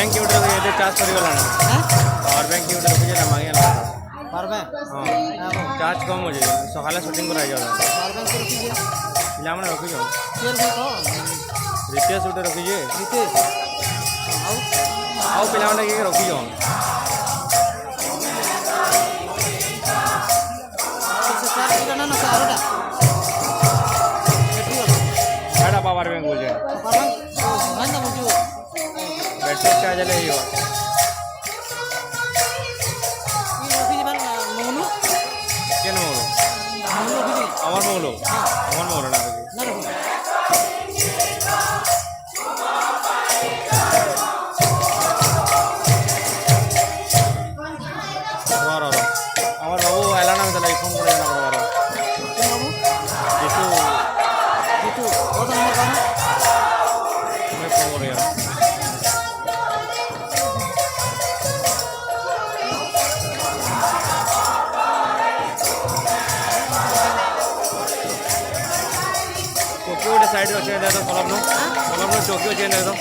bank की उठे ये चार्ज करिगला ना पावर बैंक की उठे रखी ना मांगे ना पावर बैंक चार्ज कम हो जाए सकाले शूटिंग कराई जाओ पावर बैंक को रखी पिला मैंने रखी जाओ शेयर को तो रितेश उठे रखी जे रितेश आओ पिला मैंने के रखी जाओ से चार्ज करना ना सारोटा साड़ा पावर बैंक बोल जाए पावर बैंक है ना मुझे बैटरी चार्ज ले ही हो ये रखी बार मोनू केन मोलो मोनू रखी अमर मोलो ना ना रखी আমার বাবু এলা না তাহলে ফোন করে না করবার बाबू যেটু जीतू बहुत नंबर का है मैं फोन করে टोक्यो साइड अच्छे तो कलम टोक्यो चेंज है तो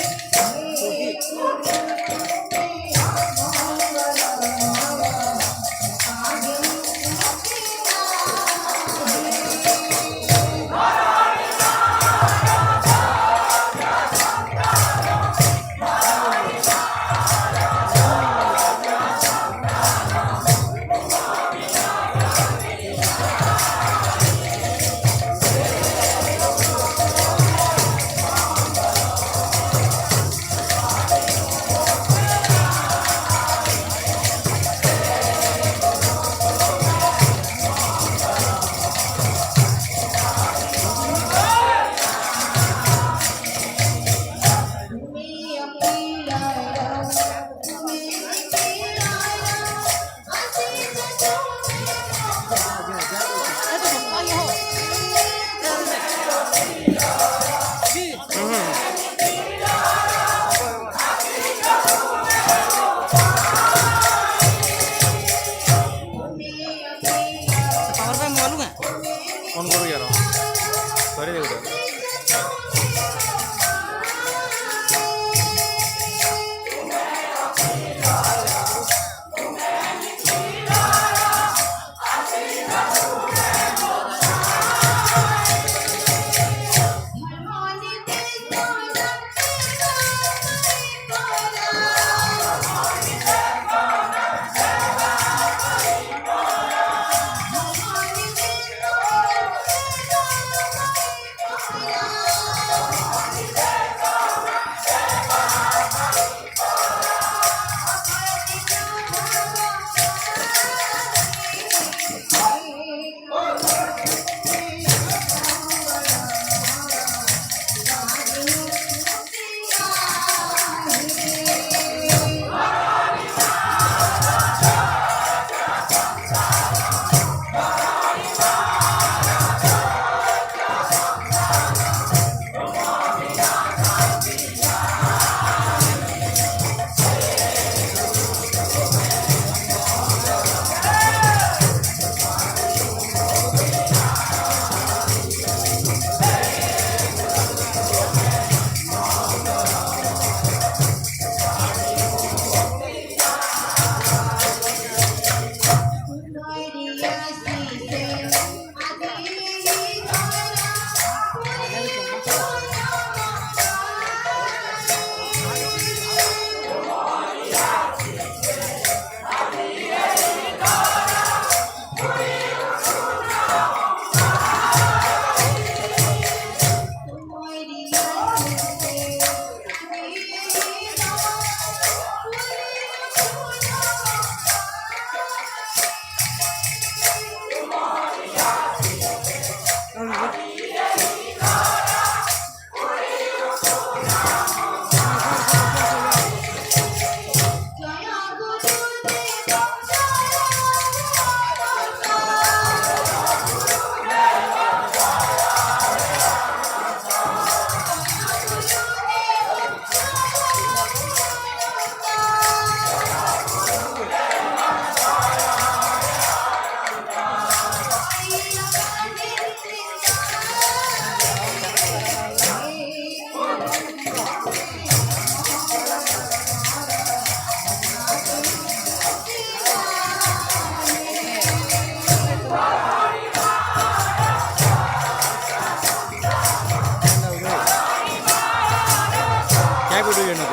to